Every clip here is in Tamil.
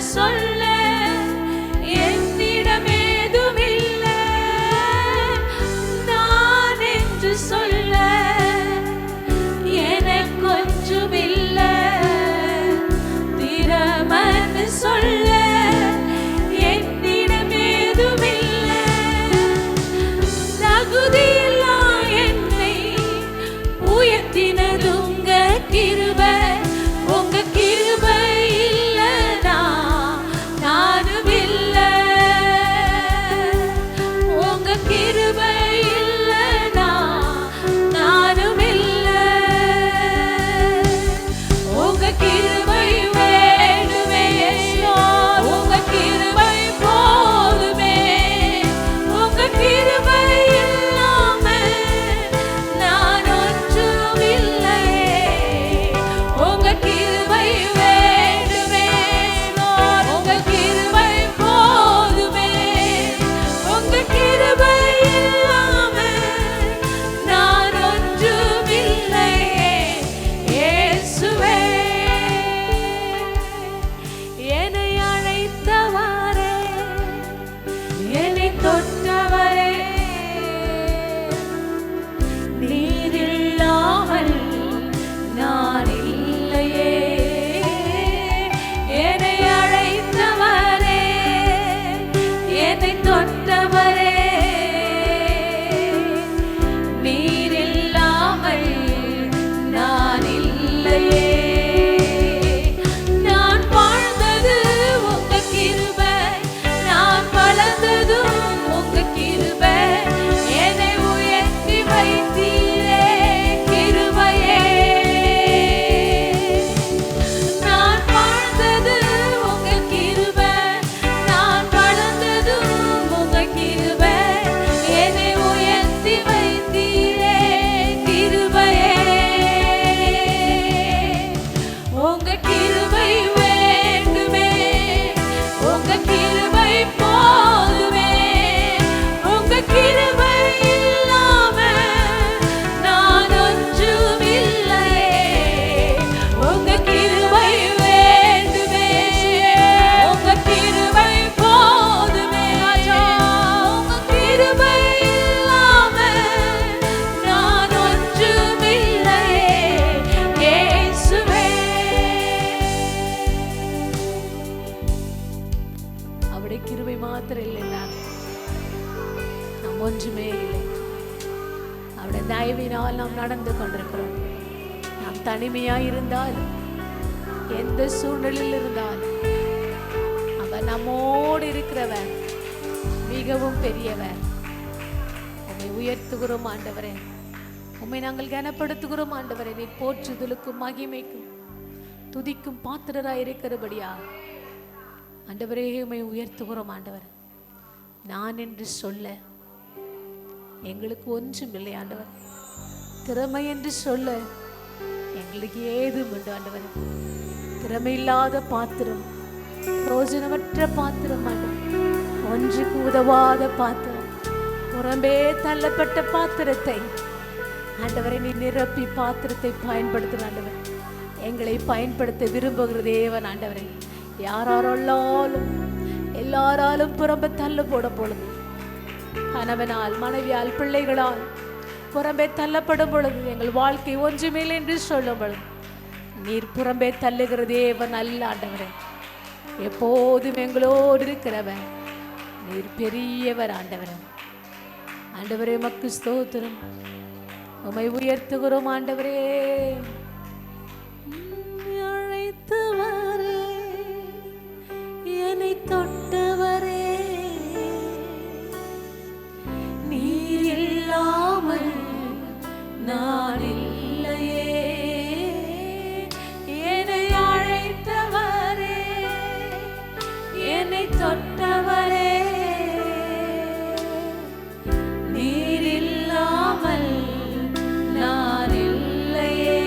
சொல்ல என்னிடம் ஏதுமில்லை. நான் என்று சொல்ல எனக்கு ஒன்றுமில்லை. திறமன்னு சொல்ல என்னிடம் ஏதுமில்லை. தகுதியில்லா என்னை உயர்த்தினது உங்க கிருபை. உங்க கிருபை இல்லைனா நானும் இல்லை. உங்க கிருபை இல்லைனா நானும் இல்லை. உங்க கிருபை வேண்டுமே. உங்க கிருபை போதுமே. உங்க கிருபை இல்லாம நான் ஒன்றும் இல்லையே. உங்க கிருபை வேண்டுமே. உங்க கிருபை போதுமே. உங்க கிருபை இல்லாம நான் ஒன்றும் இல்லையே. இயேசுவே என்னை அழைத்தவரே, என்னை தொட்டவரே, நீர் இல்லாமல் நான் இல்லையே. என்னை அழைத்தவரே, என்னை தொட்டவரே, நீர் இல்லாமல் நான் இல்லையே. நான் வாழ்ந்தது உங்க கிருபை. நான் வளர்ந்ததும் உங்க கிருபை. என்னை உயர்த்தி வைத்தீரே கிருபையே. நான் வாழ்ந்தது உங்க கிருபை. நான் வளர்ந்ததும் உங்க கிருபை. என்னை உயர்த்தி வைத்தீரே கிருபையே. உங்க கிருபை வேண்டுமே. உங்க கிருபை போதுமே. உங்க கிருபை இல்லாம நான் ஒன்றும் இல்லையே. உங்க கிருபை வேண்டுமே. உங்க கிருபை போதுமே. உங்க கிருபை இல்லாம நான் ஒன்றும் இல்லையே. இயேசுவே அவருடைய கிருபை மாத்திரம் இல்லைன்னா நாம் ஒன்றுமே இல்லை. அவருடைய தயவினால் நாம் நடந்து கொண்டிருக்கிறோம். நாம் தனிமையாக இருந்தாலும் எந்த சூழ்நிலையில் இருந்தாலும் அவர் நம்மோடு இருக்கிறவர். மிகவும் பெரியவர். உம்மை உயர்த்துகிறோம் ஆண்டவரே. உம்மை நாங்கள் கனப்படுத்துகிறோம் ஆண்டவரே. நீ போற்றுதலுக்கும் மகிமைக்கும் துதிக்கும் பாத்திரராய் இருக்கிறபடியா ஆண்டவரே உம்மை உயர்த்துகிறோம் ஆண்டவர். நான் என்று சொல்ல எங்களுக்கு ஒன்றும் இல்லை ஆண்டவர். திறமை என்று சொல்ல எங்களுக்கு ஏதும் உண்டு ஆண்டவர். திறமை இல்லாத பாத்திரம், பிரயோஜனமற்ற பாத்திரம் ஆண்டவர். ஒன்றுக்கு உதவாத பாத்திரம், புறம்பே தள்ளப்பட்ட பாத்திரத்தை ஆண்டவரை நீ நிரப்பி பாத்திரத்தை பயன்படுத்தின ஆண்டவர். எங்களை பயன்படுத்த விரும்புகிற தேவன் ஆண்டவரை. யாராலும் எல்லாராலும் புறம்பே தள்ள போட பொழுது, கணவனால் மனைவியால் பிள்ளைகளால் புறம்பே தள்ளப்படும் பொழுது, எங்கள் வாழ்க்கை ஒன்றுமேல் என்று சொல்லும் பொழுது நீர் புறம்பே தள்ளுகிற தேவன் அல்ல ஆண்டவரே. எப்போதும் எங்களோடு இருக்கிறவர். நீர் பெரியவர் ஆண்டவரே. ஆண்டவரே உமக்கு ஸ்தோத்திரம். உம்மை உயர்த்துகிறோம் ஆண்டவரே. அழைத்தவரே, என்னை தொட்டவரே, நீர் இல்லாமல் நான் இல்லையே. என்னை அழைத்தவரே, என்னை தொட்டவரே, நீர் இல்லாமல் நான் இல்லையே.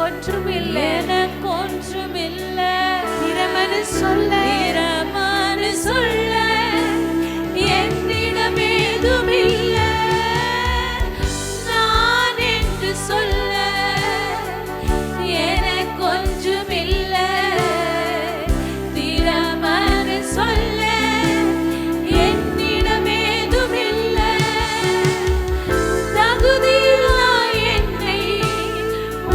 ஒன்றுமில்லை, எனக்கு ஒன்றுமில்லை. திறமனு சொல்ல, திறமனு சொல்ல என்னிடம் ஏதுமில்லை. நான் என்று சொல்ல எனக்கு ஒன்றுமில்லை. திறமனு சொல்ல என்னிடம் ஏதுமில்லை. தகுதியில்லா என்னை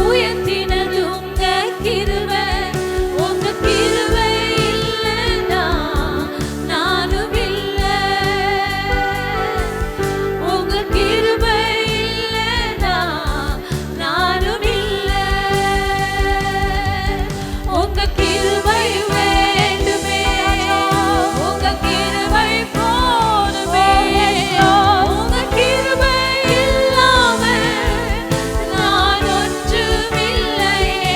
உயர்த்தினது உங்க கிருபை. உங்க கிருபை இல்லைன்னா நானும் இல்லை. உங்க கிருபை இல்லைன்னா நானும் இல்லை. உங்க கிருபை வேண்டுமே, உங்க கிருபை போதுமே. உங்க கிருபை இல்லாம நான் ஒன்றுமில்லையே.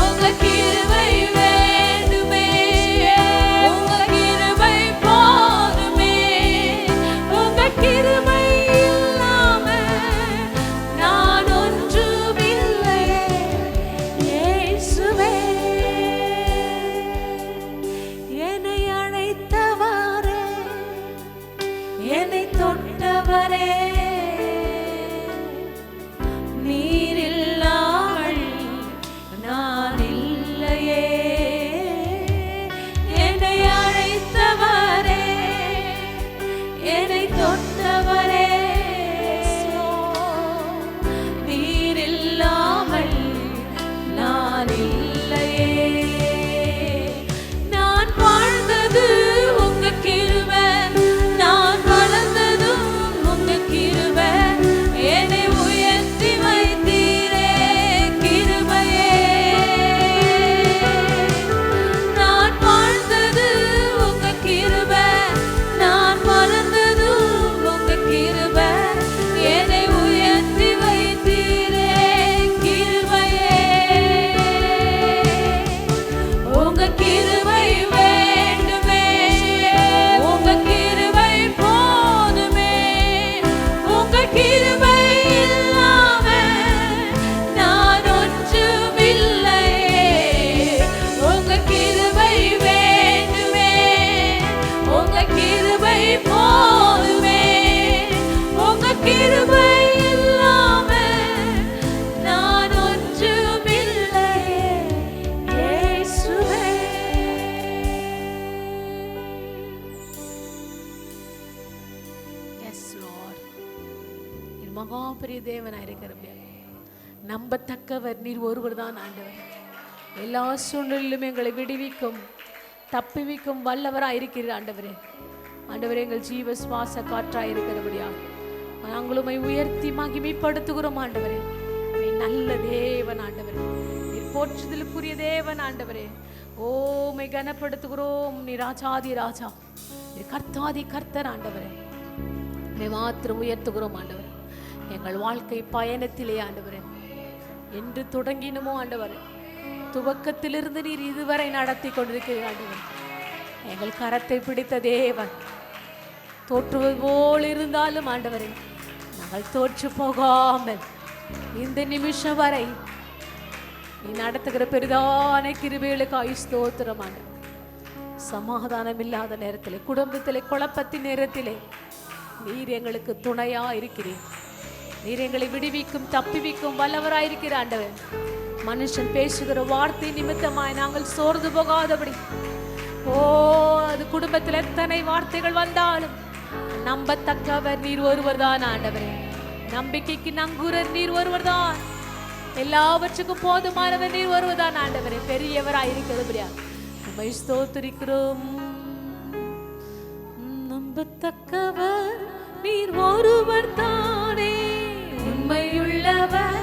உங்க கிருபை வேண்டுமே, உங்க கிருபை போதுமே. உங்க கிருபை இல்லாம நான் ஒன்றுமில்லையே. இயேசுவே, என்னை அழைத்தவரே, என்னை தொட்டவரே, நீர் இல்லாமல் நான் இல்லையே. என்னை அழைத்தவரே, என்னை தொட்டவரே, நீர் இல்லாமல் நான் இல்லையே. நான் வாழ்ந்தது உங்க கிருபை, நான் வளர்ந்ததும் உங்க கிருபை. என்னை உயர்த்தி வைத்தீரே கிருபையே. நான் வாழ்ந்தது உங்க கிருபை, நான் வளர்ந்ததும் உங்க கிருபை. என்னை உயர்த்தி வைத்தீரே கிருபையே. உங்க கிருபை வேண்டுமே, உங்க கிருபை போதுமே. உங்க கிருபை இல்லாம நான் ஒன்றுமில்லையே. உங்க கிருபை வேண்டுமே, உங்க கிருபை போதுமே. உங்க கிருபை இல்லாம நான் ஒன்றுமில்லையே. இயேசுவே. Yes, Lord. நீர் மகா பெரிய தேவனாய் இருக்கிறபடியா நம்பத்தக்கவர் நீர் ஒருவர் தான் ஆண்டவர். எல்லா சூழ்நிலையிலும் எங்களை விடுவிக்கும் தப்புவிக்கும் வல்லவராய் இருக்கிறீர் ஆண்டவரே. ஆண்டவரே, எங்கள் ஜீவ சுவாச காற்றாய் இருக்கிறபடியா நாங்களுமை உயர்த்தி மகிமைப்படுத்துகிறோம் ஆண்டவரே. நீர் நல்ல தேவன் ஆண்டவரே, நீர் போற்றுதலுக்குரிய தேவன் ஆண்டவரே. ஓமை கனப்படுத்துகிறோம். நீ ராஜாதி ராஜா, நீர் கர்த்தாதி கர்த்தர் ஆண்டவரே. நீ மாத்திரம் உயர்த்துகிறோம் ஆண்டவரே. எங்கள் வாழ்க்கை பயணத்திலே ஆண்டவரே, என்று தொடங்கினமோ ஆண்டவரே, துவக்கத்திலிருந்து நீர் இதுவரை நடத்தி கொண்டிருக்கிறீர் ஆண்டவரே. எங்கள் கரத்தை பிடித்த தேவன். தோற்றுவது போல் இருந்தாலும் ஆண்டவரே, நாங்கள் தோற்று போகாமல் இந்த நிமிஷம் வரை நீ நடத்துகிற பெரிதான கிருபைகளுக்காய் ஸ்தோத்திரம் ஆண்டவரே. சமாதானம் இல்லாத நேரத்திலே, குடும்பத்திலே குழப்பத்தின் நேரத்திலே நீர் எங்களுக்கு துணையா இருக்கிறீர். நீர் எங்களை விடுவிக்கும் தப்பிவிக்கும் வல்லவராயிருக்கிற ஆண்டவர். மனுஷன் பேசுகிற வார்த்தை நிமித்தமாய் நாங்கள் சோர்ந்து போகாதபடி, ஓ அது குடும்பத்தில் எத்தனை வார்த்தைகள் வந்தாலும் நம்பத்தக்கவர் நீர் ஒருவர் தான் ஆண்டவரே. நம்பிக்கைக்கு நங்கூரர் நீர் ஒருவர் தான். எல்லாவற்றுக்கும் போதுமானவர் நீர் ஒருவர் தான் ஆண்டவரே. பெரியவராயிருக்கிறபடியா நம்மை ஸ்தோத்திரிக்கிறோம். நம்பத்தக்கவர் நீர் ஒருவர் தானே, உண்மையுள்ளவர்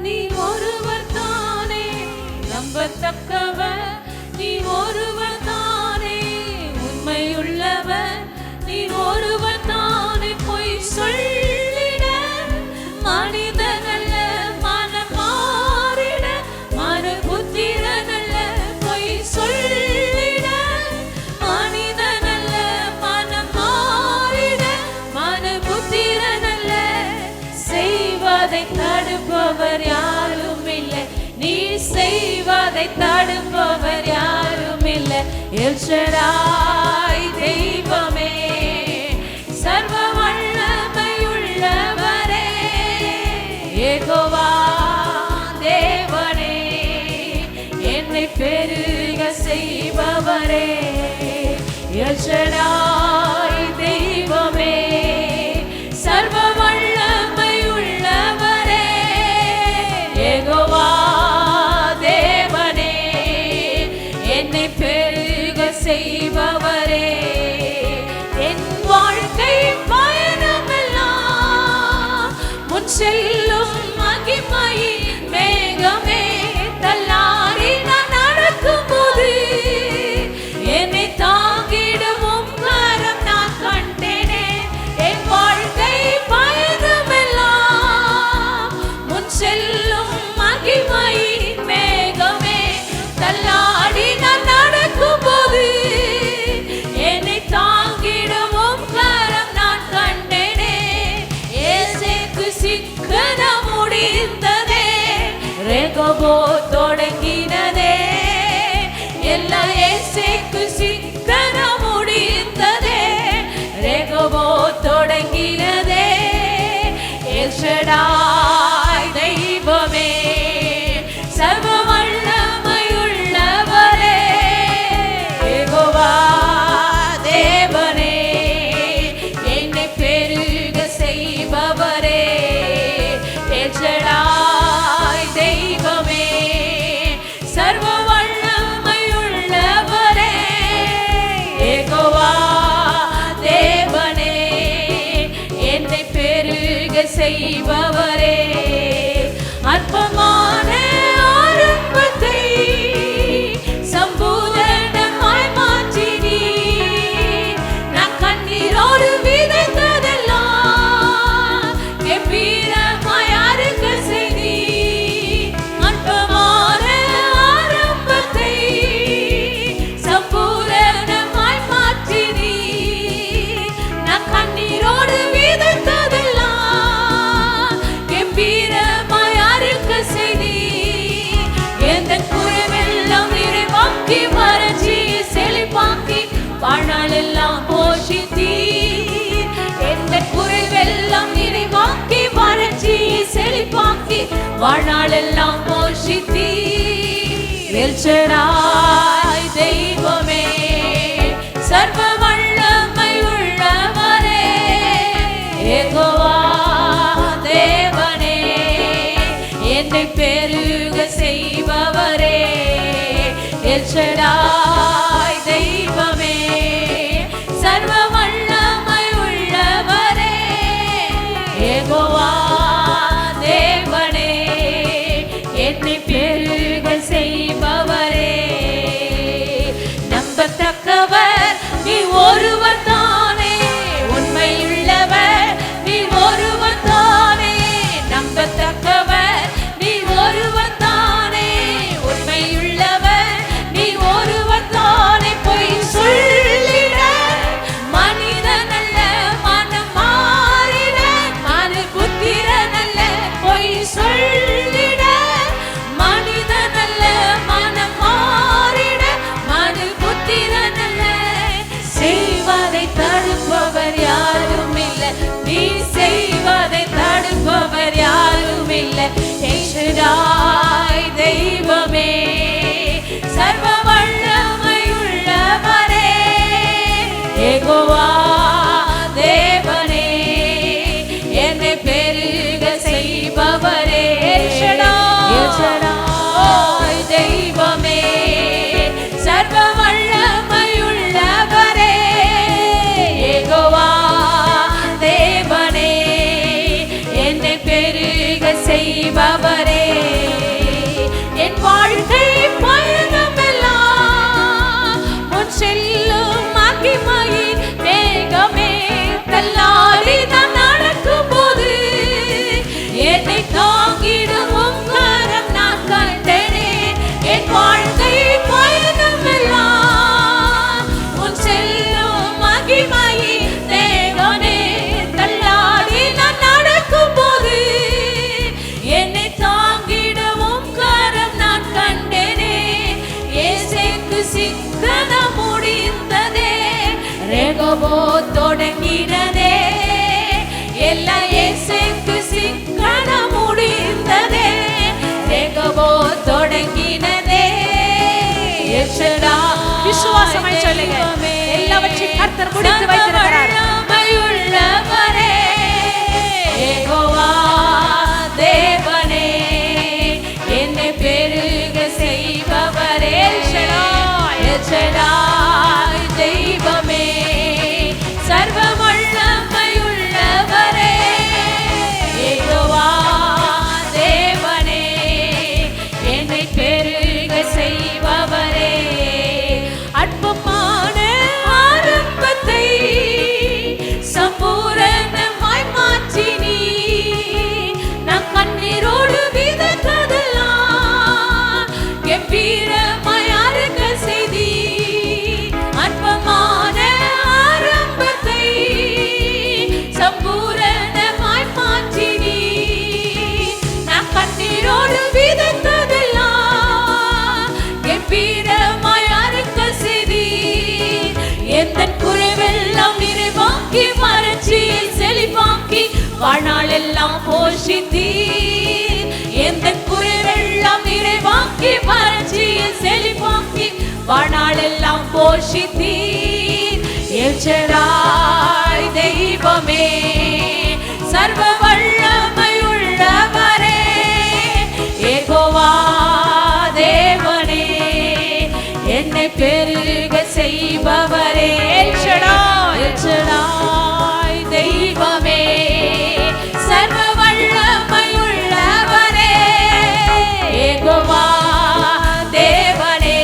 நீர் ஒருவர் தானே. நம்பத்தக்கவர் நீர் ஒருவர் தானே, உண்மையுள்ளவர் நீர் ஒருவர் தானே. பொய் சொல்லிட மனிதனல்ல, மனம் மாறிட மன புத்திரனல்ல. பொய் சொல்லிட மனிதனல்ல, மனம் மாறிட மன புத்திரனல்ல. செய்வதை தடுப்பவர் யாரும் இல்லை. செய்வதை தடுப்பவர் யாரும் இல்லை. எல் ஷடாய் தெய்வமே, சர்வ வல்லமையுள்ளவரே, யெகோவா தேவனே, என்னை பெருக செய்பவரே, எல் ஷடாய் தெய்வமே, சர்வ வல்லமையுள்ளவரே, யெகோவா தேவனே, என்னை பெருக செய்பவரே. என் வாழ்க்கை பயணமெல்லாம் முன் செல்லும் மகிமையின் மேகமே, தள்ளாடி நான் நடக்கும் போது என்னை தாங்கிடும் உம் கரம் நான் கண்டேனே. என் வாழ்க்கை பயணமெல்லாம் முன் செல்லும் மகிமையின் மேகமே, தள்ளாடி நான் நடக்கும் போது என்னை தாங்கிடும் உம் கரம் நான் கண்டேனே. ஏசேக்கு சிக்கனம் முடிந்ததே, ரெகோபோ தொடங்கினதே, எல்லா ஏசேக்கு சிக்கனம் முடிந்ததே, ரெகோபோ தொடங்கினதே. எல் ஷடாய் தெய்வமே, சர்வ வல்லமையுள்ளவரே, யெகோவா தேவனே, என்னை பெருக செய்பவரே, எல் ஷடாய் தெய்வமே, சர்வ வல்லமையுள்ளவரே, யெகோவா தேவனே, என்னை பெருக செய்பவரே. அற்பமான ஆரம்பத்தை சம்பூரணமாய் மாற்றினீர். நான் கண்ணீரோடு விதைத்ததெல்லாம் கம்பீரமாய் அறுக்க செய்தீர். அற்பமான ஆரம்பத்தை சம்பூரணமாய் மாற்றினீர். நான் கண்ணீரோடு விதைத்ததெல்லாம் கம்பீரமாய் அறுக்க செய்தீர். எந்தன் குறைவெல்லாம் நிறைவாக்கி வறட்சி செழிப்பாக்கி வாழ்நாளெல்லாம் போஷித்தீர். எந்தன் குறைவெல்லாம் நிறைவாக்கி வறட்சி செழிப்பாக்கி வாழ்நாளெல்லாம் போஷித்தீர். எல் ஷடாய் தெய்வமே, சர்வ வல்லமையுள்ளவரே, யெகோவா தேவனே, என்னை பெருக செய்பவரே, எல் ஷடாய் தெய்வமே, சர்வ வல்லமையுள்ளவரே, யெகோவா தேவனே, என்னை பெருக செய்பவரே. நம்பத்தக்கவர் நீ ஒருவர் தானே, உண்மையுள்ளவர் நீ ஒருவர் தானே. நம்பத்தக்கவர் நீ ஒருவர் தானே, உண்மையுள்ளவர் நீ ஒருவர் தானே. பொய் சொல்லிட மனிதன் அல்ல, மனம் மாறிட மனு புத்திரன் அல்ல. பொய் சொல்லிட எங்கவோ தொடங்கினதே, எல்லாம் இயேசுக்கு சிக்கனம் முடிந்ததே. எங்கவோ தொடங்கினதே, விசுவாசமாய் சொல்லுங்க, எல்லாவற்றையும் கர்த்தர் முடித்து வைத்திருக்கிறார். உள்ளவரே யெகோவா தேவனே, என்னை பெருக செய்பவரே, எல்ஷடாய் தெய்வமே, சர்வ வல்லமை உள்ளவரே யெகோவா தேவனே, என்னை பெருக செய்பவரே. அற்பமான ஆரம்பத்தை சம்பூரணமாய் மாற்றினீ, நான் கண்ணீரோடு விதைத்ததெல்லாம் கம்பீரமாய் அறுக்க செய்தி. அற்பமான ஆரம்பத்தை சம்பூரணமாய் மாற்றினீ, நான் கண்ணீரோடு விதைத்ததெல்லாம் கம்பீரமாய் அறுக்க செய்தி. எந்த குறைவெல்லாம் நிறைவாக்கி, வறட்சியை செழிப்பாக்கி, வாழ்நாள் எல்லாம் போஷித்தீர். எந்த குறைவெல்லாம் நிறைவாக்கி, வறட்சியை செழிப்பாக்கி, வாழ்நாள் எல்லாம் போஷித்தீர். எல்ஷடாய் தெய்வமே, சர்வ வல்லமை உள்ளவரே யெகோவா தேவனே, என்னை பெருக செய்பவரே. எல்ஷடாய் தெய்வமே, சர்வ வல்லமை உள்ளவரே யெகோவா தேவனே,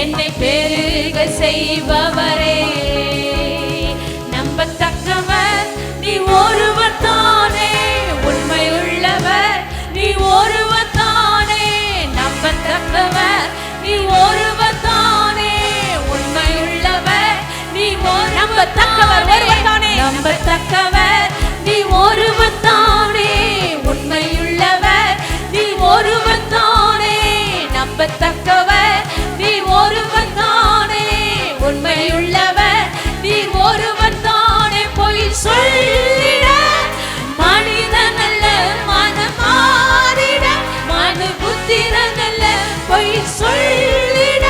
என்னை பெருக செய்பவரே. நம்பத்தக்கவர் நீ ஒருவர் தானே, உண்மை உள்ளவர் நீ ஒருவர் தானே. நம்பத்தக்கவர் நீ ஒருவர் தானே, உண்மை உள்ளவர் நீ நம்பத்தக்கவர் ஒருவர் தானே. நம்பத்தக்கவர் நீ ஒருவர் தானே, உண்மையுள்ளவர் நீ ஒருவர் தானே. நம்பத்தக்கவர் நீ ஒருவர் தானே, உண்மையுள்ளவர் நீ ஒருவர் தானே. பொய் சொல்லிட மனிதன் அல்ல, மனம் மாறிட மனு புத்திரன் அல்ல. பொய் சொல்லிட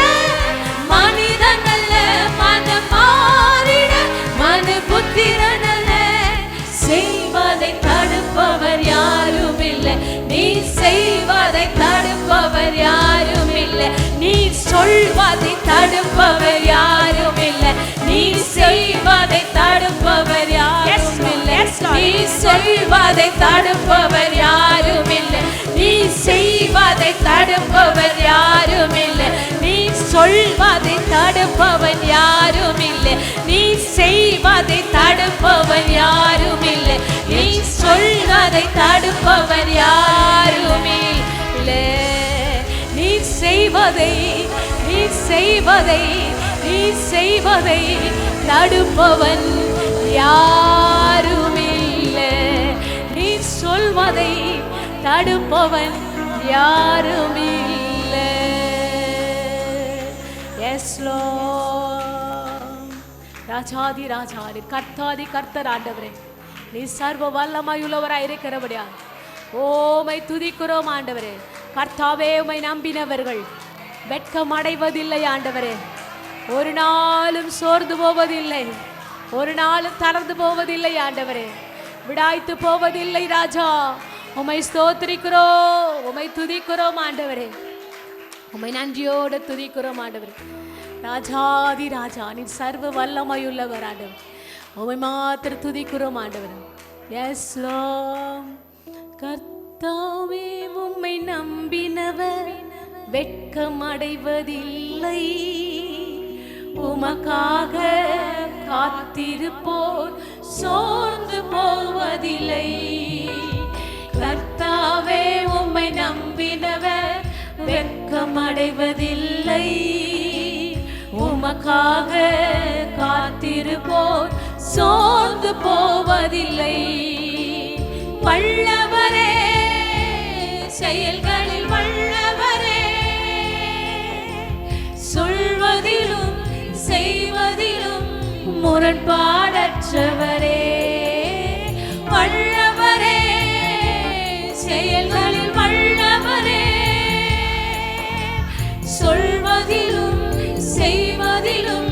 மனிதன் அல்ல, மனம் மாறிட மனு புத்திரன் அல்ல. செய்வதை தடுப்பவர் யாரும் இல்லை, நீ செய்வதை தடுப்பவர் யாரும் இல்லை. நீ சொல்வதை தடுப்பவர் யாரும் இல்லை, நீ செய்வதை தடுப்பவர் யாரும் இல்லை. நீ சொல்வதை தடுப்பவர் யாரும் இல்லை, நீ செய்வதை தடுப்பவர் யாரும் இல்லை. நீ சொல்வதை தடுப்பவன் யாரும் இல்லை, நீ செய்வதை தடுப்பவன் யாரும் இல்லை. நீ சொல்வதை தடுப்பவர் யாரும் இல்லை. நீ செய்வதை நீ செய்வதை நீ செய்வதை தடுப்பவன் யாரும் இல்லை. நீ சொல்வதை தடுப்பவன் யாரும் இல்லை. எஸ் லார்ட், ராஜாதி ராஜாதி கர்த்தாதி கர்த்தர் ஆண்டவரே, நீ சர்வ வல்லமையுள்ளவராய் இருக்கிறபடியா ஓமை துதிக்கிறோம் ஆண்டவரே. கர்த்தாவே, உம்மை நம்பினவர்கள் வெட்கம் அடைவதில்லை ஆண்டவரே. ஒரு நாளும் சோர்ந்து போவதில்லை, ஒரு நாளும் தளர்ந்து போவதில்லை ஆண்டவரே. விடாய்த்து போவதில்லை ராஜா. உம்மை ஸ்தோத்திரிக்கிறோம், உம்மை துதிக்கிறோம் ஆண்டவரே. உம்மை நன்றியோடு துதிக்கிறோம் ஆண்டவரே. ராஜாதி ராஜா, நீ சர்வ வல்லமையுள்ளவர் ஆண்டவர். உம்மை மாத்திரம் துதிக்கிறோம் ஆண்டவர். Yes Lord. கர்த்தாவே, உம்மை நம்பினவர் வெட்கம் அடைவதில்லை, உமக்காக காத்திருப்போர் சோர்ந்து போவதில்லை. கர்த்தாவே, உம்மை நம்பினவர் வெட்கம் அடைவதில்லை, உமக்காக காத்திருப்போர் சோர்ந்து போவதில்லை. வல்லவரே, செயல்களில் வல்லவரே, சொல்வதிலும் செய்வதிலும் முரண்பாடற்றவரே, வல்லவரே, செயல்களில் வல்லவரே, சொல்வதிலும் செய்வதிலும்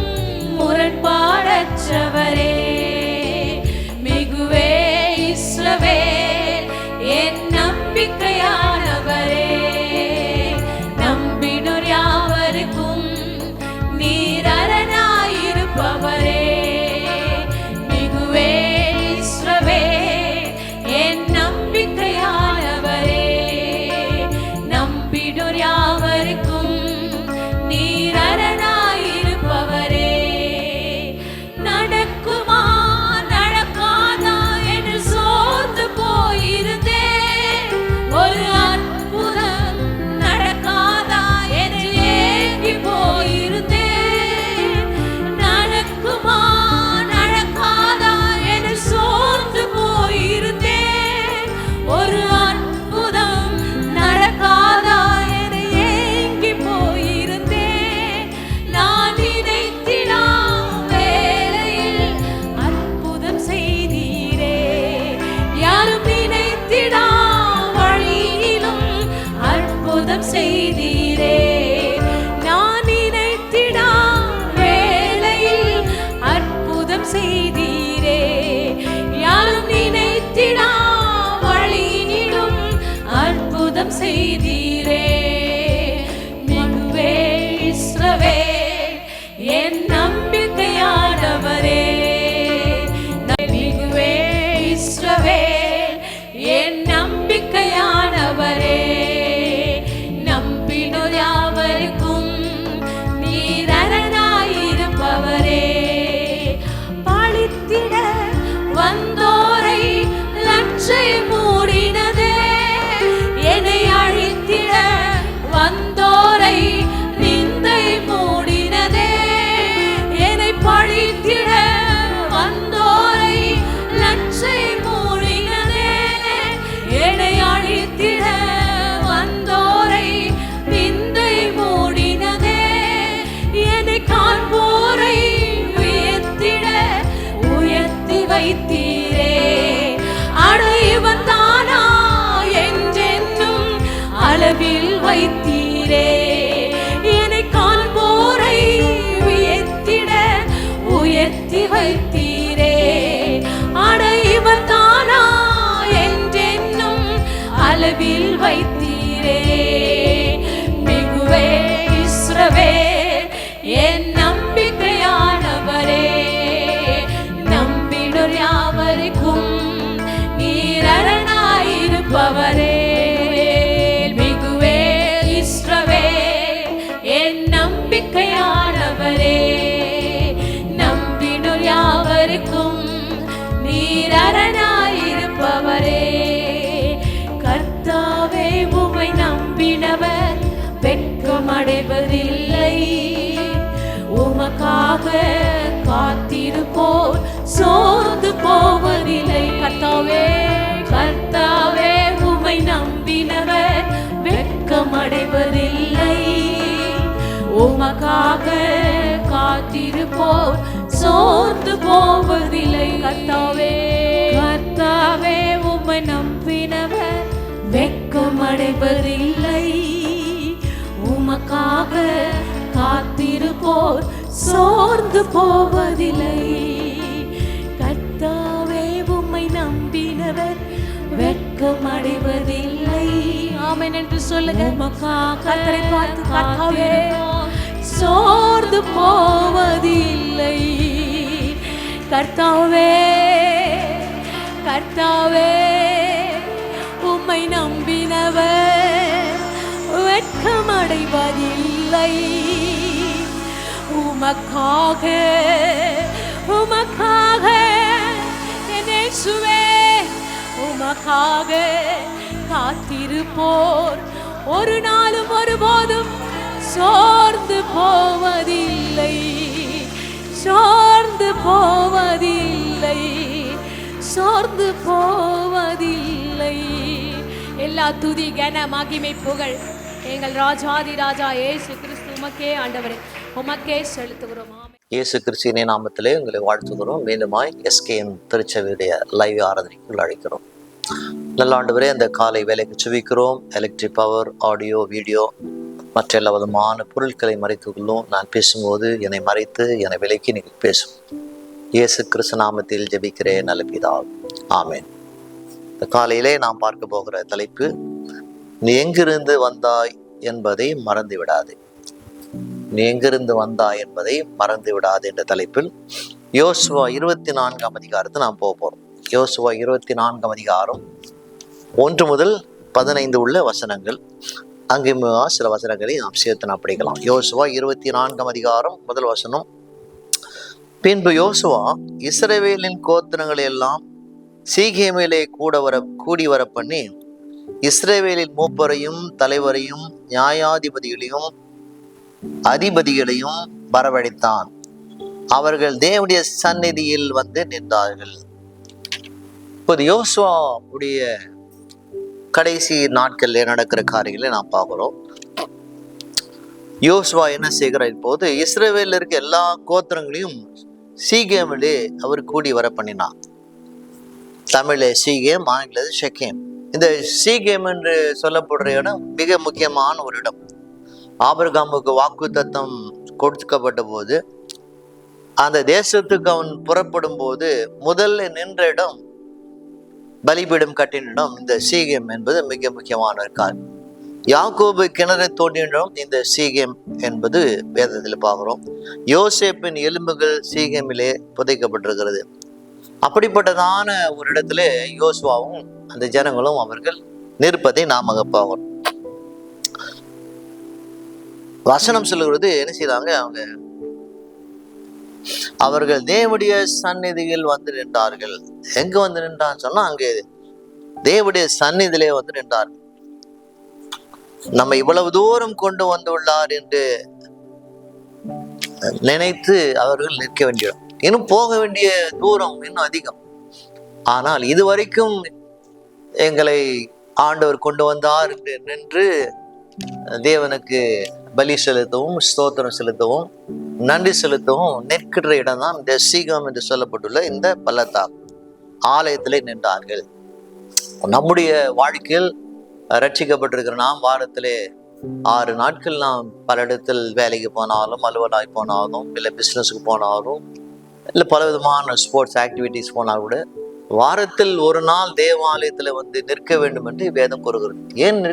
முரண்பாடற்றவரே, மிகுவே இஸ்ரவேல் என் நம்பிக்கையானவரே, நம்பினோர் யாவருக்கும் நீர் அரணாயிருப்பவரே, மிகுவே இஸ்ரவேல் என் நம்பிக்கையானவரே, நம்பினோர் யாவருக்கும் நீர் அரணாயிருப்பவரே, நடக்குமா நடக்காதா என்று சோர்ந்து போயிருந்தேன், ஒரு அற்புதம் நடக்காதா என்று ஏங்கி போயிருந்தேன், நடக்குமா நடக்காதா என்று சோர்ந்து போயிருந்தேன், ஒரு அற்புதம் நடக்காதா என்று ஏங்கி போயிருந்தேன், நான் நினைத்திடா வேளையில் அற்புதம் செய்தீரே, யாரும் நினைத்திடா வழியிலும் அற்புதம் செய்தீரே, நான் நினைத்திடா வேளையில் அற்புதம் செய்தீரே, யாரும் நினைத்திடா வழியிலும் அற்புதம் செய்தீரே, மிகுவே இஸ்ரவேல் என் நம்பிக்கையானவரே, மிகுவே இஸ்ரவேல் என் நம்பிக்கையானவரே, நம்பினோர் யாவருக்கும் நீர் அரணாயிருப்பவரே, பழித்திட வந்தோரை லட்சை மூடினதே, என்னை அழித்திட வந்தோரை நிந்தை மூடினதே, என்னை பழித்திட வந்தோரை லட்சை மூடினதே, என்னை அழித்திட வந்தோரை நிந்தை மூடினதே, என்னை காண்போரை உயர்த்திட உயர்த்தி வைத்தீரே, அட இவன் தானா என்றென்னும் அளவில் வைத்தீரே, என்னை காண்போரை உயர்த்திட உயர்த்தி வைத்தீரே, அட இவன் தானா என்றென்னும் அளவில் வைத்தீரே, மிகுவே இஸ்ரவேல் என் நம்பிக்கையானவரே, நம்பினோர் யாவருக்கும் நீர் அரணாயிருப்பவரே, மிகுவே இஸ்ரவேல் என் நம்பிக்கையானவரே, நம்பினோர் யாவருக்கும் நீர் அரணாயிருப்பவரே, கர்த்தாவே உம்மை நம்பினவர் வெட்கமடைவதில்லை, உமக்காக காத்திருப்போர் சோர்ந்து போவதில்லை, கர்த்தாவே கர்த்தாவே உம்மை நம்பினவர் வெட்கமடைவதில்லை, உமக்காக காத்திருப்போர் சோர்ந்து போவதில்லை, கர்த்தாவே கர்த்தாவே உம்மை நம்பினவர் வெட்கமடைவதில்லை, உமக்காக காத்திருப்போர் சோர்ந்து போவதில்லை, கர்த்தாவே உம்மை நம்பினவர் வெட்கமடைவதில்லை, ஆமென் என்று சொல்லுங்க, உமக்காக கர்த்தரை பார்த்து கர்த்தாவே சோர்ந்து போவதில்லை, கர்த்தாவே கர்த்தாவே உம்மை நம்பினவர் வெட்கமடைவதில்லை, உமக்காக உமக்காக என் இயேசுவே உமக்காக காத்திருப்போர் ஒரு நாளும் ஒருபோதும் சோர்ந்து போவதில்லை, சோர்ந்து போவதில்லை, சோர்ந்து போவதில்லை. எல்லா துதி கன மகிமை புகழ் எங்கள் ராஜாதி ராஜா இயேசு கிறிஸ்து உமக்கே ஆண்டவரே, உமக்கே செலுத்துகிறோம். இயேசு கிறிஸ்துவின் நாமத்திலே உங்களை வாழ்த்துகிறோம். மீண்டுமாய் SKM திருச்சபையுடைய லைவ் ஆராதனைக்குள் அழைக்கிறோம். நல்ல ஆண்டவரே, அந்த காலை வேலைக்கு சுவிக்கிறோம். எலக்ட்ரிக் பவர், ஆடியோ, வீடியோ மற்ற எல்லா விதமான பொருட்களை மறைத்துள்ளோம். நான் பேசும்போது என்னை மறைத்து என்னை விலைக்கு நீங்கள் பேசும். இயேசு கிறிஸ்து நாமத்தில் ஜெபிக்கிறேன் நல்ல பிதாவே, ஆமென். இந்த காலையிலே நாம் பார்க்க போகிற தலைப்பு, நீ எங்கிருந்து வந்தாய் என்பதை மறந்து விடாதே. நீ எங்கிருந்து வந்தாய் என்பதை மறந்து விடாது என்ற தலைப்பில் யோசுவா 24ஆம் அதிகாரத்தை நாம் போகிறோம். யோசுவா 24ஆம் அதிகாரம் 1 முதல் 15 உள்ள வசனங்கள். அங்கே சில வசனங்களை நாம் சேர்த்து நாம் படிக்கலாம். யோசுவா 24ஆம் அதிகாரம் முதல் வசனம். பின்பு யோசுவா இஸ்ரவேலின் கோத்திரங்களை எல்லாம் சீகேமிலே கூடி வர பண்ணி இஸ்ரவேலின் மூப்பரையும் தலைவரையும் நியாயாதிபதிகளையும் அதிபதிகளையும் வரவழைத்தான். அவர்கள் தேவனுடைய சந்நிதியில் வந்து நின்றார்கள். இப்போது யோசுவா உடைய கடைசி நாட்கள்ல நடக்கிற காரியங்களை நாம் பார்க்கிறோம். யோசுவா என்ன செய்கிறார்? இப்போது இஸ்ரவேலில் இருக்க எல்லா கோத்திரங்களையும் சீகேமிலே அவர் கூடி வர பண்ணினார். தமிழ் சீகேம், ஆங்கில ஷெகேம். இந்த சீகேம் என்று சொல்லப்படுற இடம் மிக முக்கியமான ஒரு இடம். ஆபிரகாமுக்கு வாக்கு தத்தம் கொடுக்கப்பட்ட போது அந்த தேசத்துக்கு அவன் புறப்படும் போது முதல்ல நின்ற இடம், பலிபீடம் கட்டின இடம் இந்த சீகேம் என்பது மிக முக்கியமான ஒரு காரியம். யாக்கோபு கிணறு தோண்டிய இடம் இந்த சீகேம் என்பது வேதத்தில் பார்க்கிறோம். யோசேப்பின் எலும்புகள் சீகேமிலே புதைக்கப்பட்டிருக்கிறது. அப்படிப்பட்டதான ஒரு இடத்துல யோசுவாவும் அந்த ஜனங்களும் அவர்கள் நிற்பதை நாம் அங்க பார்க்கிறோம். வசனம் சொல்லுகிறது என்ன செய்தாங்க? அவர்கள் தேவனுடைய சந்நிதியில் வந்து நின்றார்கள். எங்க வந்து நின்றான்னு சொன்னா அங்கே தேவனுடைய சந்நிதியிலே வந்து நின்றார்கள். நம்ம இவ்வளவு தூரம் கொண்டு வந்துள்ளார் என்று நினைத்து அவர்கள் நிற்க வேண்டிய, இன்னும் போக வேண்டிய தூரம் இன்னும் அதிகம். ஆனால் இதுவரைக்கும் எங்களை ஆண்டவர் கொண்டு வந்தார் என்று நின்று தேவனுக்கு பலி செலுத்தவும் ஸ்தோத்திரம் செலுத்தவும் நன்றி செலுத்தவும் நிற்கிற இடம் தான் இந்த சீகம் என்று சொல்லப்பட்டுள்ள இந்த பள்ளத்தாக்கு. ஆலயத்திலே நின்றார்கள். நம்முடைய வாழ்க்கையில் ரட்சிக்கப்பட்டிருக்கிற நாம் வாரத்திலே 6 நாட்கள் நாம் பல இடத்தில் வேலைக்கு போனாலும், அலுவலாய் போனாலும், இல்லை பிஸ்னஸுக்கு போனாலும், இல்லை பல விதமான ஸ்போர்ட்ஸ் ஆக்டிவிட்டிஸ் போனால் கூட வாரத்தில் ஒரு நாள் தேவாலயத்துல வந்து நிற்க வேண்டும் என்று வேதம் கூறுகிறது. ஏன்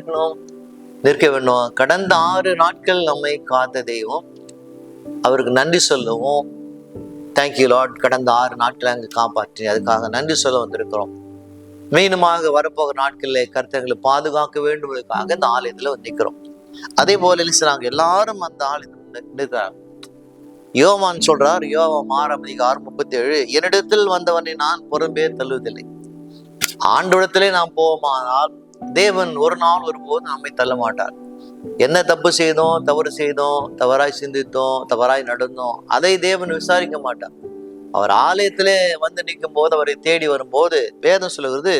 நிற்க வேண்டும்? கடந்த 6 நாட்கள் நம்மை காத்த தெய்வம், அவருக்கு நன்றி சொல்லவும், தேங்க்யூ லார்ட், கடந்த 6 நாட்கள் அங்கே காப்பாற்றி அதுக்காக நன்றி சொல்ல வந்திருக்கிறோம். மீண்டுமாக வரப்போகிற நாட்களில் கர்த்தர்களை பாதுகாக்க வேண்டும்ன்றதுக்காக இந்த ஆலயத்துல வந்து நிற்கிறோம். அதே போல நாங்க எல்லாரும் அந்த ஆலயத்தில் நிற்கிறாங்க. யோவான் சொல்றார், யோவான் 6ஆம் அதிகாரம் 37, என்னிடத்தில் வந்தவனை நான் புறம்பே தள்ளுவதில்லை. ஆண்டோடத்திலே நாம் போவோமானால் தேவன் ஒரு நாள் ஒருபோது நம்மை தள்ள மாட்டார். என்ன தப்பு செய்தோம், தவறு செய்தோம், தவறாய் சிந்தித்தோம், தவறாய் நடந்தோம், அதை தேவன் விசாரிக்க மாட்டார். அவர் ஆலயத்திலே வந்து நிற்கும் போது, அவரை தேடி வரும்போது வேதம் சொல்லுகிறது,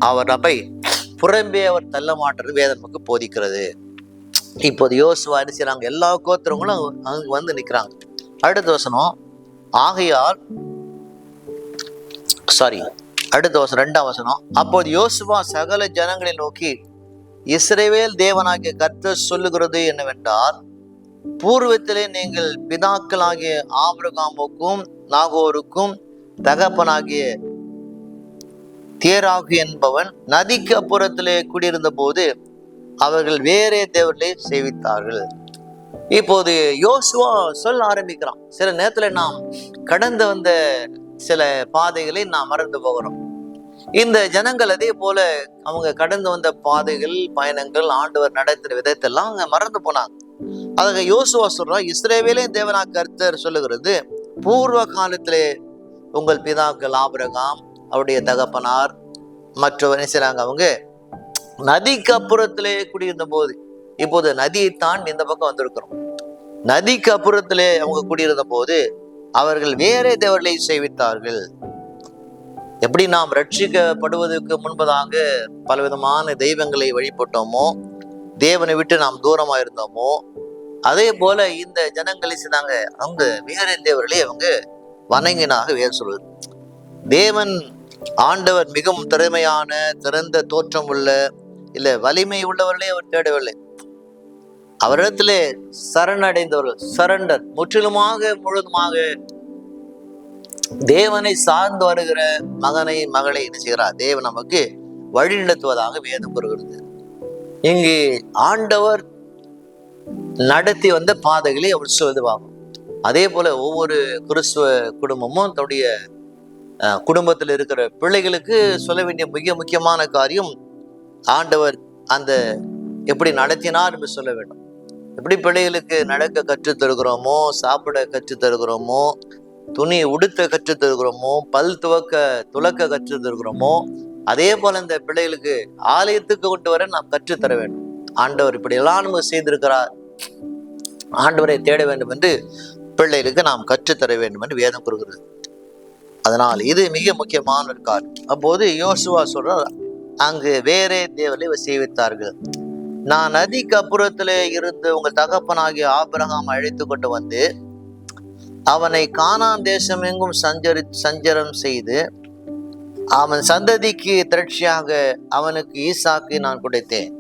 அவர் நம்மை புறம்பே அவர் தள்ள மாட்டார். வேதம் நமக்கு போதிக்கிறது. இப்போது யோசுவா என்ன செய்றாங்க? எல்லா கோத்திரங்களும் அங்க வந்து நிற்கிறாங்க. அடுத்த வசனம், ஆகையால் அடுத்த வசனம் 2ஆம் வசனம். அப்போது யோசுவா சகல ஜனங்களை நோக்கி, இஸ்ரவேல் தேவனாகிய கர்த்தர் சொல்லுகிறது என்னவென்றால், பூர்வத்திலே நீங்கள் பிதாக்களாகிய ஆபிரகாமுக்கும் நாகோருக்கும் தகப்பனாகிய தேராகு என்பவன் நதிக்கு அப்புறத்திலே குடியிருந்த போது அவர்கள் வேறே தேவர்களை சேவித்தார்கள். இப்போது யோசுவா சொல்ல ஆரம்பிக்கிறான். சில நேரத்துல நாம் கடந்து வந்த சில பாதைகளை நாம் மறந்து போகிறோம். இந்த ஜனங்கள் அதே போல அவங்க கடந்து வந்த பாதைகள், பயணங்கள், ஆண்டவர் நடத்துற விதத்தெல்லாம் அவங்க மறந்து போனாங்க. அதுக்கு யோசுவா சொல்றான், இஸ்ரவேலே தேவனாகிய கர்த்தர் சொல்லுகிறது, பூர்வ காலத்திலே உங்கள் பிதாக்கள் ஆபிரகாம், அவருடைய தகப்பனார் மற்றவர் என்ன செய்றாங்க? அவங்க நதிக்கு அப்புறத்திலே குடியிருந்த போது, இப்போது நதியை தாண்டி இந்த பக்கம் வந்திருக்கிறோம். நதிக்கு அப்புறத்திலே அவங்க குடியிருந்த போது அவர்கள் வேறே தேவர்களை சேவித்தார்கள். எப்படி நாம் ரட்சிக்கப்படுவதற்கு முன்பதாக பலவிதமான தெய்வங்களை வழிபட்டோமோ, தேவனை விட்டு நாம் தூரமா இருந்தோமோ, அதே போல இந்த ஜனங்களை செய்தாங்க, அவங்க வேற தேவர்களே அவங்க வணங்கினாக வேறு சொல்வது. தேவன் ஆண்டவர் மிகவும் திறமையான திறந்த தோற்றம் உள்ள இல்ல வலிமை உள்ளவர்களே அவர் தேடவில்லை. அவரிடத்திலே சரணடைந்தவர்கள், சரண்டர், முற்றிலுமாக முழுதுமாக தேவனை சார்ந்து வருகிற மகனை மகளை என்ன செய்கிறார்? தேவன் நமக்கு வழி நடத்துவதாக வேதம் கூறுகிறது. இங்கு ஆண்டவர் நடத்தி வந்த பாதைகளை அவர் சொல்லுவாகும். அதே போல ஒவ்வொரு கிறிஸ்துவ குடும்பமும் தன்னுடைய குடும்பத்தில் இருக்கிற பிள்ளைகளுக்கு சொல்ல வேண்டிய மிக முக்கியமான காரியம், ஆண்டவர் அந்த எப்படி நடத்தினார் என்று சொல்ல வேண்டும். எப்படி பிள்ளைகளுக்கு நடக்க கற்றுத் தருகிறோமோ, சாப்பிட கற்றுத் தருகிறோமோ, துணி உடுத்த கற்றுத் தருகிறோமோ, பல் துலக்க கற்றுத் தருகிறோமோ, அதே போல இந்த பிள்ளைகளுக்கு ஆலயத்துக்கு கொண்டு வர நாம் கற்றுத்தர வேண்டும். ஆண்டவர் இப்படி எல்லாம் நமக்கு செய்திருக்கிறார், ஆண்டவரை தேட வேண்டும் என்று பிள்ளைகளுக்கு நாம் கற்றுத்தர வேண்டும் என்று வேதம் கூறுகிறது. அதனால் இது மிக முக்கியமான ஒரு காரியம். அப்போது யோசுவா சொல்றார், அங்கு வேறே தேவரை சேவித்தார்கள். நான் நதிக்கு அப்புறத்திலே இருந்து உங்கள் தகப்பனாகிய ஆபிரகாம் அழைத்து கொண்டு வந்து அவனை கானான் தேசம் எங்கும் சஞ்சரம் செய்து அவன் சந்ததிக்கு திரட்சியாக அவனுக்கு ஈசாக்கை நான் கொடுத்தேன்.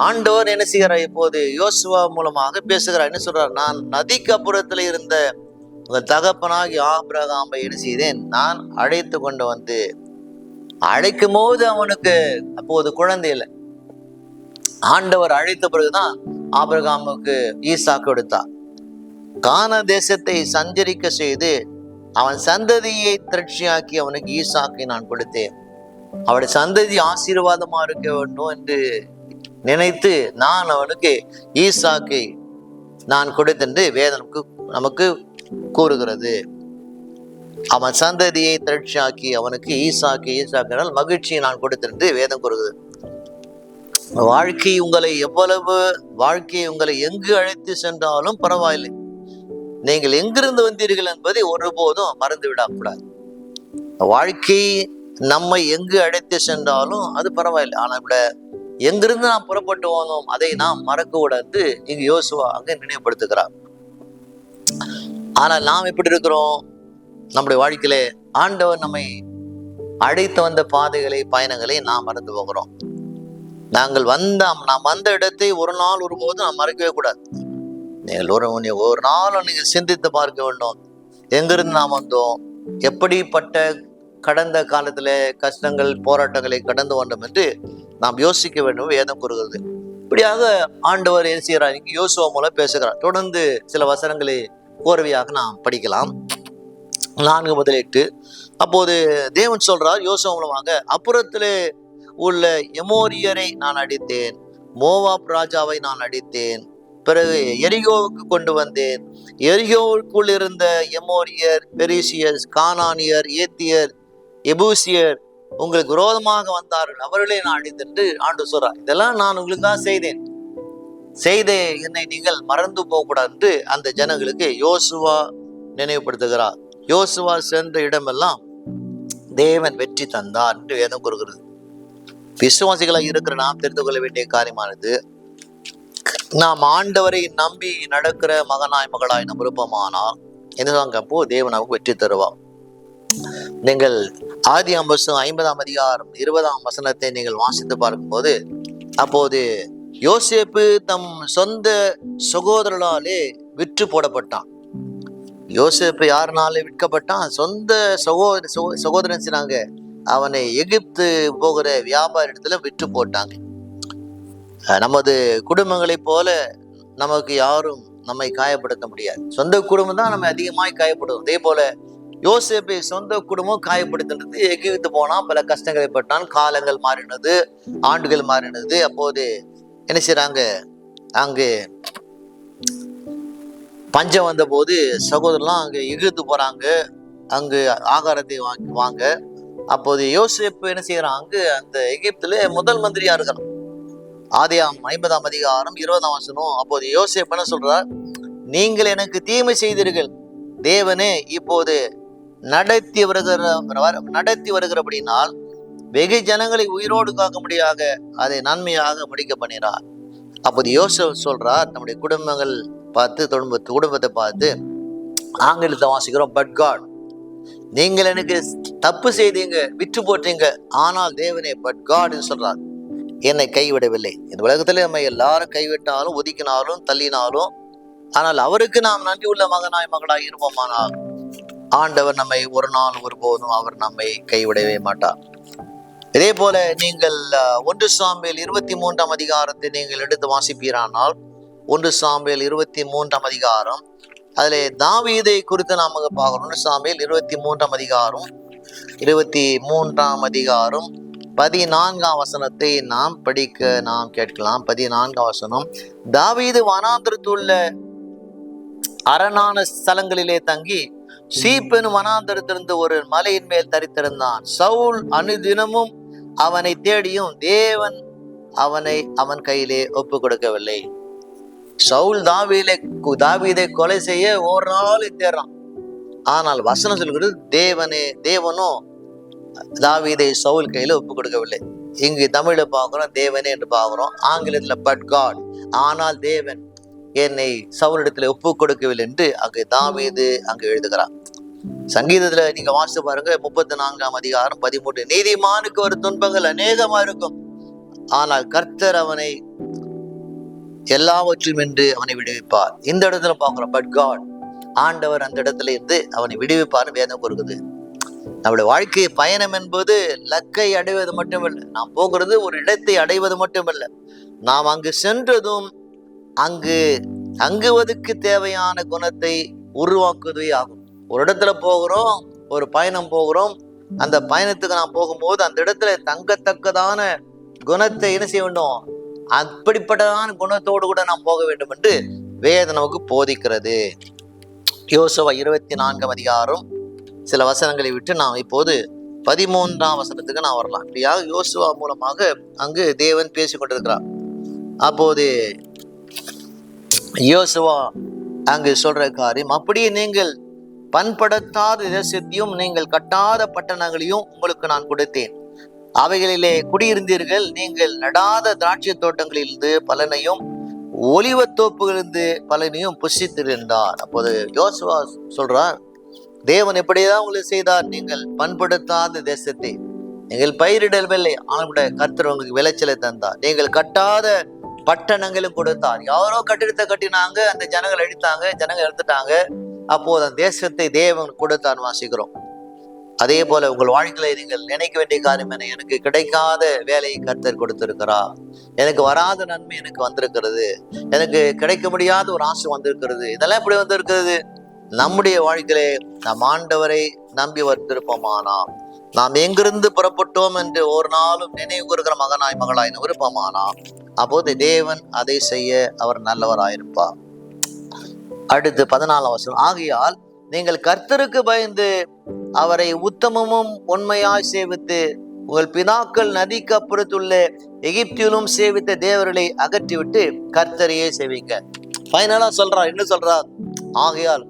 ஆண்டவர் என்ன செய்கிறார்? இப்போது யோசுவா மூலமாக பேசுகிறார். என்ன சொல்றார்? நான் நதிக்கு அப்புறத்துல இருந்த உங்கள் தகப்பனாகி ஆபிரகாமை என்ன செய்தேன்? நான் அழைத்து கொண்டு வந்து, அழைக்கும் போது அவனுக்கு அப்போது குழந்தை இல்லை. ஆண்டவர் அழைத்த பிறகுதான் ஆபிரகாமுக்கு ஈசாக்கு கொடுத்தார். கானா தேசத்தை சஞ்சரிக்க செய்து அவன் சந்ததியை திரட்சியாக்கி அவனுக்கு ஈசாக்கை நான் கொடுத்தேன். அவருடைய சந்ததி ஆசீர்வாதமா இருக்க வேண்டும் என்று நினைத்து நான் அவனுக்கு ஈசாக்கை நான் கொடுத்தென்று வேதனுக்கு நமக்கு கூறுகிறது. அவன் சந்ததியை திரட்சியாக்கி அவனுக்கு ஈசாக்கினால் மகிழ்ச்சியை நான் கொடுத்தென்று வேதம் கூறுகிறது. வாழ்க்கை உங்களை எங்கு அழைத்து சென்றாலும் பரவாயில்லை, நீங்கள் எங்கிருந்து வந்தீர்கள் என்பதை ஒருபோதும் மறந்து விடக்கூடாது. வாழ்க்கை நம்மை எங்கு அழைத்து சென்றாலும் அது பரவாயில்லை, ஆனால் கூட எங்கிருந்து நாம் புறப்பட்டு போனோம் அதை நாம் மறக்க கூடாது. இங்கு யோசுவா அங்க நினைவுபடுத்துகிறார். ஆனால் நாம் எப்படி இருக்கிறோம்? நம்முடைய வாழ்க்கையிலே ஆண்டவர் நம்மை அழைத்து வந்த பாதைகளை, பயணங்களை நாம் மறந்து போகிறோம். நாம் வந்த இடத்தை ஒரு நாள் ஒருபோதும் நாம் மறக்கவே கூடாது. நீங்கள் ஒரு நாளும் நீங்கள் சிந்தித்து பார்க்க வேண்டும். எங்கிருந்து நாம் வந்தோம், எப்படிப்பட்ட கடந்த காலத்துல கஷ்டங்கள் போராட்டங்களை கடந்து வந்தோம் என்று நாம் யோசிக்க வேண்டும். வேதம் கூறுகிறது. இப்படியாக ஆண்டவர் என்ன செய்கிறார்? இங்கு யோசுவா மூலம் பேசுகிறார். தொடர்ந்து சில வசனங்களை கோர்வையாக நாம் படிக்கலாம். 4:8. அப்போது தேவன் சொல்றார் யோசுவா மூலமாக, அப்புறத்திலே உள்ள எமோரியரை நான் அடித்தேன், மோவாப் ராஜாவை நான் அடித்தேன், பிறகு எரிகோவுக்கு கொண்டு வந்தேன். எரிகோவுக்குள் இருந்த எமோரியர், பெரிசியர், கானானியர், ஏத்தியர், எபூசியர் உங்களுக்கு விரோதமாக வந்தார்கள், அவர்களே நான் அடித்தென்று ஆண்டு சொல்றார். இதெல்லாம் நான் உங்களுக்காக செய்தே என்னை நீங்கள் மறந்து போகக்கூடாது என்று அந்த ஜனங்களுக்கு யோசுவா நினைவுபடுத்துகிறார். யோசுவா சென்ற இடமெல்லாம் தேவன் வெற்றி தந்தார் என்று வேதம் கூறுகிறது. விசுவாசிகளாக இருக்கிற நாம் தெரிந்து கொள்ள வேண்டிய காரியமானது, நாம் ஆண்டவரை நம்பி நடக்கிற மகனாய் மகளாய் நம் விருப்பமானால் என்னதாங்க அப்போ தேவன் நமக்கு வெற்றி தருவார். நீங்கள் ஆதியாகமம் 50ஆம் அதிகாரம் 20ஆம் வசனத்தை நீங்கள் வாசித்து பார்க்கும்போது, அப்போது யோசேப்பு தம் சொந்த சகோதரர்களாலே விற்று போடப்பட்டான். யோசேப்பு யாருனாலே விற்கப்பட்டான்? சொந்த சகோதரன் சொன்னாங்க, அவனை எகிப்து போகிற வியாபார இடத்துல விற்று போட்டாங்க. நமது குடும்பங்களை போல நமக்கு யாரும் நம்மை காயப்படுத்த முடியாது. சொந்த குடும்பம் தான் நம்ம அதிகமாய் காயப்படும். அதே போல யோசேப்பை சொந்த குடும்பம் காயப்படுத்தினது. எகிப்து போனா பல கஷ்டங்களை பட்டான், காலங்கள் மாறினது, ஆண்டுகள் மாறினது. அப்போது என்ன செய்றாங்க? அங்கு பஞ்சம் வந்த போது சகோதரர்லாம் அங்க எகிப்து போறாங்க, அங்கு ஆகாரத்தை வாங்க. அப்போது யோசேப்பு என்ன செய்யறான்? அங்கு அந்த எகிப்துல முதல் மந்திரியா இருக்கிறான். ஆதியாகமம் 50ஆம் அதிகாரம் 20ஆம் வசனம். அப்போது யோசேப்பு என்ன சொல்றார்? நீங்கள் எனக்கு தீமை செய்தீர்கள், தேவனே இப்போது நடத்தி வருகிறபடினால் வெகு ஜனங்களை உயிரோடு காக்க முடியாக அதை நன்மையாக முடிக்க பண்ணினார். அப்போது யோசேப்பு சொல்றார், நம்முடைய குடும்பங்கள் பார்த்து குடும்பத்தை பார்த்து ஆங்கிலத்தை வாசிக்கிறோம். பட் காட், நீங்கள் எனக்கு தப்பு செய்தீங்க, விற்று போட்டீங்க, ஆனால் தேவனே பட் காட்னு சொல்றார், என்னை கைவிடவில்லை. இந்த உலகத்துல நம்ம எல்லாரும் கைவிட்டாலும் ஒதுக்கினாலும் தள்ளினாலும், ஆனால் அவருக்கு நாம் நன்றி உள்ள மகனாய் மகளாய் இருப்போமானால் ஆண்டவர் நம்மை ஒரு நாள் ஒருபோதும் அவர் நம்மை கைவிடவே மாட்டார். இதே போல நீங்கள் 1 சாமுவேல் 23 அதிகாரத்தை நீங்கள் எடுத்து வாசிப்பீரானால், 1 சாமுவேல் 23 அதிகாரம், அதிலே தாவீதை குறித்து நாம் பார்க்கிறோம். 1 சாமுவேல் 23 அதிகாரம் 14 வசனத்தை நாம் கேட்கலாம். 14 வசனம். தாவீது வனாந்தரத்துள்ள அரணான ஸ்தலங்களிலே தங்கி சீப்பென் வனாந்தரத்திலிருந்து ஒரு மலையின் மேல் தரித்திருந்தான். சவுல் அனுதினமும் அவனை தேடியும் தேவன் அவனை அவன் கையிலே ஒப்பு கொடுக்கவில்லை. சவுல் தாவீதை கொலை செய்ய ஒரு நாள் தேடுறான். ஆனால் வசனம் சொல்கிறது தேவனும் தாவீதை சவுல் கையில ஒப்பு கொடுக்கவில்லை. இங்கு தமிழ்ல பார்க்கிறோம் தேவனே என்று பார்க்கிறோம், ஆங்கிலத்துல பட் காட், ஆனால் தேவன் என்னை சவுலிடத்துல ஒப்பு கொடுக்கவில்லை என்று அங்கு தாவீது அங்கு எழுதுகிறார். சங்கீதத்துல நீங்க வாசித்து பாருங்க, 34 அதிகாரம் 13, நீதிமானுக்கு ஒரு துன்பங்கள் அநேகமா இருக்கும், ஆனால் கர்த்தர் அவனை எல்லாவற்றும் என்று அவனை விடுவிப்பார். இந்த இடத்துல பார்க்கிறோம் பட் காட், ஆண்டவர் அந்த இடத்துல இருந்து அவனை விடுவிப்பார்னு வேதம் கூறுகிறது. நம்முடைய வாழ்க்கை பயணம் என்பது லக்கை அடைவது மட்டுமல்ல, நாம் போகிறது ஒரு இடத்தை அடைவது மட்டுமல்ல, நாம் அங்கு சென்றதும் அங்கு தங்குவதற்கு தேவையான குணத்தை உருவாக்குவதே ஆகும். ஒரு இடத்துல போகிறோம், ஒரு பயணம் போகிறோம், அந்த பயணத்துக்கு நாம் போகும்போது அந்த இடத்துல தங்கத்தக்கதான குணத்தை என்ன செய்ய வேண்டும், அப்படிப்பட்டதான குணத்தோடு கூட நாம் போக வேண்டும் என்று வேதம் நமக்கு போதிக்கிறது. யோசுவா 24 அதிகாரம் சில வசனங்களை விட்டு நாம் இப்போது 13 வசனத்துக்கு நான் வரலாம். இப்படியாக யோசுவா மூலமாக அங்கு தேவன் பேசி கொண்டிருக்கிறார். அப்போது யோசுவா அங்கு சொல்ற காரியம், அப்படியே நீங்கள் பண்படுத்தாத தேசத்தையும் நீங்கள் கட்டாத பட்டணங்களையும் உங்களுக்கு நான் கொடுத்தேன், அவைகளிலே குடியிருந்தீர்கள், நீங்கள் நடாத திராட்சை தோட்டங்களிலிருந்து பலனையும் ஒலிவத்தோப்புகளிலிருந்து பலனையும் புசித்திருந்தார். அப்போது யோசுவா சொல்றார், தேவன் எப்படிதான் உங்களுக்கு செய்தார், நீங்கள் பண்படுத்தாத தேசத்தை நீங்கள் பயிரிடவில்லை, ஆனால் கர்த்தர் உங்களுக்கு விளைச்சலை தந்தார், நீங்கள் கட்டாத பட்டணங்களும் கொடுத்தார். யாரோ கட்டிடத்தை கட்டினாங்க, அந்த ஜனங்கள் அழித்தாங்க, ஜனங்கள் எடுத்துட்டாங்க, அப்போது அந்த தேசத்தை தேவன் கொடுத்தான் வாசிக்கிறோம். அதே போல உங்கள் வாழ்க்கையில நீங்கள் நினைக்க வேண்டிய காரியம் என்ன, எனக்கு கிடைக்காத வேலையை கர்த்தர் கொடுத்திருக்கிறார், எனக்கு வராத நன்மை எனக்கு வந்திருக்கிறது, எனக்கு கிடைக்க முடியாத ஒரு ஆசை வந்திருக்கிறது. இதெல்லாம் எப்படி வந்திருக்கிறது, நம்முடைய வாழ்க்கையிலே நாம் ஆண்டவரை நம்பி வந்திருப்போமானா, நாம் எங்கிருந்து புறப்பட்டோம் என்று ஒரு நாளும் நினைவு கூறுகிற மகனாய் மகளாய் விருப்பமானா, அப்போது தேவன் அதை செய்ய அவர் நல்லவராயிருப்பார். அடுத்து 14 வசனம். ஆகையால் நீங்கள் கர்த்தருக்கு பயந்து அவரை உத்தமமும் உண்மையாய் சேவித்து உங்கள் பிதாக்கள் நதிக்கு அப்புறத்துள்ள எகிப்திலும் சேவித்த தேவர்களை அகற்றிவிட்டு கர்த்தரையே சேவிங்க. ஃபைனலா சொல்றார், என்ன சொல்றார், ஆகையால்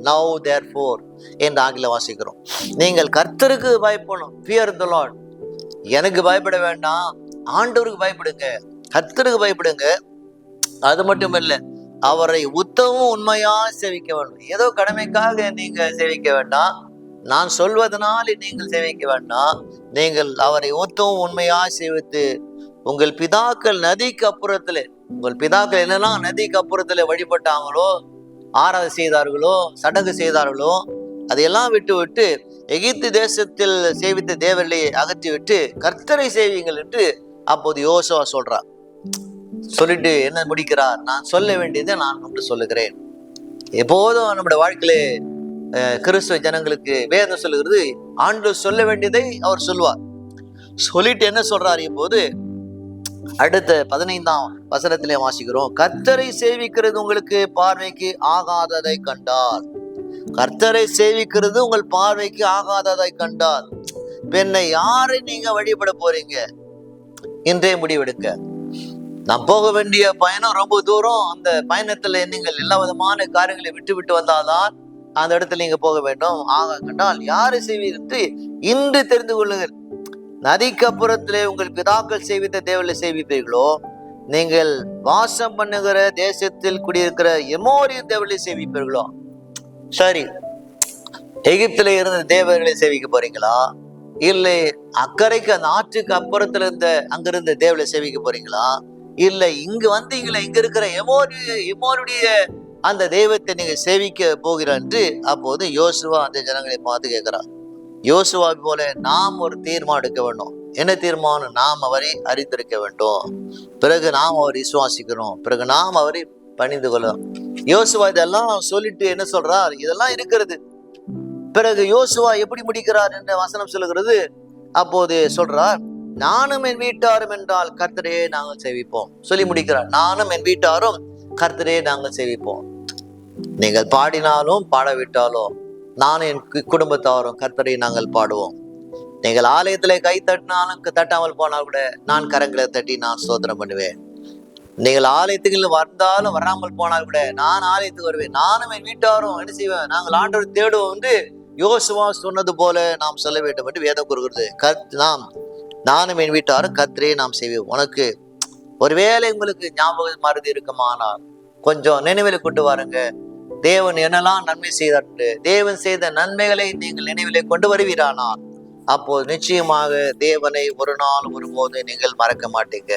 now therefore என்று ஆங்கிலம் வாசிக்கிறோம். நீங்கள் கர்த்தருக்கு பயப்படணும், fear the Lord. எனக்கு பயப்பட வேண்டாம், ஆண்டவருக்கு பயப்படுங்க, கர்த்தருக்கு பயப்படுங்க. அது மட்டும் இல்ல, அவரை உத்தமும் உண்மையா சேவிக்க வேண்டும். ஏதோ கடமைக்காக நீங்க சேவிக்க வேண்டாம், நான் சொல்வதனால் நீங்கள் சேவிக்க வேண்டாம், நீங்கள் அவரை உத்தமும் உண்மையா சேவித்து உங்கள் பிதாக்கள் நதிக்கு அப்புறத்துல, உங்கள் பிதாக்கள் என்னெல்லாம் நதிக்கு அப்புறத்துல வழிபட்டாங்களோ, ஆராதனை செய்தார்களோ, சடங்கு செய்தார்களோ, அதையெல்லாம் விட்டு எகிப்து தேசத்தில் சேவித்த தேவர்களை அகற்றி விட்டு கர்த்தரை சேவிங்கள் என்று அப்போது யோசுவா சொல்றார். சொல்லிட்டு என்ன முடிக்கிறார், நான் சொல்ல வேண்டியதை நான் ஒன்று சொல்லுகிறேன். எப்போதும் நம்முடைய வாழ்க்கையில கிறிஸ்துவ ஜனங்களுக்கு வேதம் சொல்லுகிறது, ஆண்டவர் சொல்ல வேண்டியதை அவர் சொல்வார். சொல்லிட்டு என்ன சொல்றார், இப்போது அடுத்த 15 வசனத்திலே வாசிக்கிறோம், கர்த்தரை சேவிக்கிறது உங்களுக்கு பார்வைக்கு ஆகாததை கண்டார். கர்த்தரை சேவிக்கிறது உங்கள் பார்வைக்கு ஆகாததை கண்டார். பெண்ணை யாரை நீங்க வழிபட போறீங்க, இன்றே முடிவெடுக்க. நான் போக வேண்டிய பயணம் ரொம்ப தூரம், அந்த பயணத்துல நீங்கள் எல்லா விதமான காரியங்களை விட்டு வந்தால்தான் அந்த இடத்துல நீங்க போக வேண்டும். ஆக கண்டால் யாரை செய்வீர்கள் இன்று தெரிந்து கொள்ளுங்கள். நதிக்கு அப்புறத்திலே உங்கள் பிதாக்கள் சேவித்த தேவனை சேவிப்பீர்களோ, நீங்கள் வாசம் பண்ணுகிற தேசத்தில் குடியிருக்கிற எமோரியன் தேவர்களை சேவிப்பீர்களோ? சரி, எகிப்தில இருந்த தேவர்களை சேவிக்க போறீங்களா, இல்லை அக்கறைக்கு அந்த ஆற்றுக்கு அப்புறத்துல இருந்த அங்கிருந்த தேவர்களை சேவிக்க போறீங்களா, இல்ல இங்க வந்தீங்களா இங்க இருக்கிற எமோருடைய அந்த தெய்வத்தை நீங்க சேவிக்க போகிறார் என்று அப்போது யோசுவா அந்த ஜனங்களை பார்த்து கேட்கிறார். யோசுவா போல நாம் ஒரு தீர்மானம் எடுக்க வேண்டும். என்ன தீர்மானம்? நாம் அவரை அறிந்திருக்க வேண்டும், பிறகு நாம் அவரை விசுவாசிக்கிறோம், பிறகு நாம் அவரை பணிந்து கொள்ளலாம். யோசுவா இதெல்லாம் சொல்லிட்டு என்ன சொல்றார்? இதெல்லாம் இருக்கிறது. பிறகு யோசுவா எப்படி முடிக்கிறார் என்ற வசனம் சொல்லுகிறது. அப்போது சொல்றார், நானும் என் வீட்டாரும் என்றால் கர்த்தரையே நாங்கள் சேவிப்போம் சொல்லி முடிக்கிறார். நானும் என் வீட்டாரும் கர்த்தரையே நாங்கள் சேவிப்போம். நீங்கள் பாடினாலும் பாடவிட்டாலும் நானும் என் குடும்பத்தாரும் கர்த்தரை நாங்கள் பாடுவோம். நீங்கள் ஆலயத்துல கை தட்டினாலும் தட்டாமல் போனால் கூட நான் கரங்களை தட்டி நான் ஸ்தோத்திரம் பண்ணுவேன். நீங்கள் ஆலயத்துக்கு வந்தாலும் வராமல் போனால் கூட நான் ஆலயத்துக்கு வருவேன். நானும் என் வீட்டாரும் என்ன செய்வேன்? நாங்கள் ஆண்டவரை தேடுவோம் என்று யோசுவா சொன்னது போல நாம் சொல்ல வேண்டும் என்று வேதம் கூறுகிறது. நானும் என் வீட்டாரும் கர்த்தரையே நாம் செய்வோம். உனக்கு ஒருவேளை உங்களுக்கு ஞாபகம் மறதி இருக்குமானால் கொஞ்சம் நினைவில் கொண்டு வாருங்க. தேவன் என்னெல்லாம் நன்மை செய்தார், தேவன் செய்த நன்மைகளை நீங்கள் நினைவிலே கொண்டு வருவீரானால் அப்போது நிச்சயமாக தேவனை ஒரு நாள் ஒருபோது நீங்கள் மறக்க மாட்டீங்க.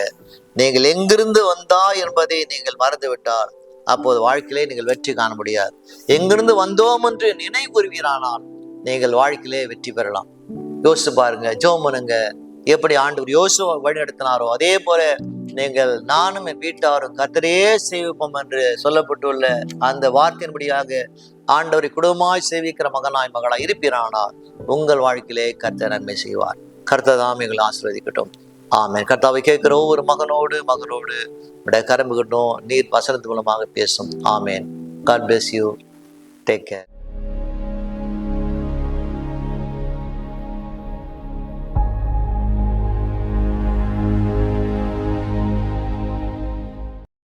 நீங்கள் எங்கிருந்து வந்தா என்பதை நீங்கள் மறந்து விட்டால் அப்போது வாழ்க்கையிலே நீங்கள் வெற்றி காண முடியாது. எங்கிருந்து வந்தோம் என்று நினைவு கூறுவீரானால் நீங்கள் வாழ்க்கையிலே வெற்றி பெறலாம். யோசிச்சு பாருங்க, ஜெபம் பண்ணுங்க. எப்படி ஆண்டவர் யோசுவா வழி நடத்தினாரோ அதே போல நீங்கள் நானும் என் வீட்டாரும் கர்த்தரையே சேவிப்போம் என்று சொல்லப்பட்டுள்ள அந்த வார்த்தையின்படியாக ஆண்டவரை குடும்பமாய் சேவிக்கிற மகனாய் மகளாய் இருப்பீரானால் உங்கள் வாழ்க்கையிலே கர்த்தர் நன்மை செய்வார். கர்த்தர் தாம் எங்களை ஆசீர்வதிக்கட்டும். ஆமென். கர்த்தாவை கேட்கிற ஒவ்வொரு மகனோடு கரம்புகட்டும். நீர் வசனத்து மூலமாக பேசும். ஆமென். God bless you. Take care.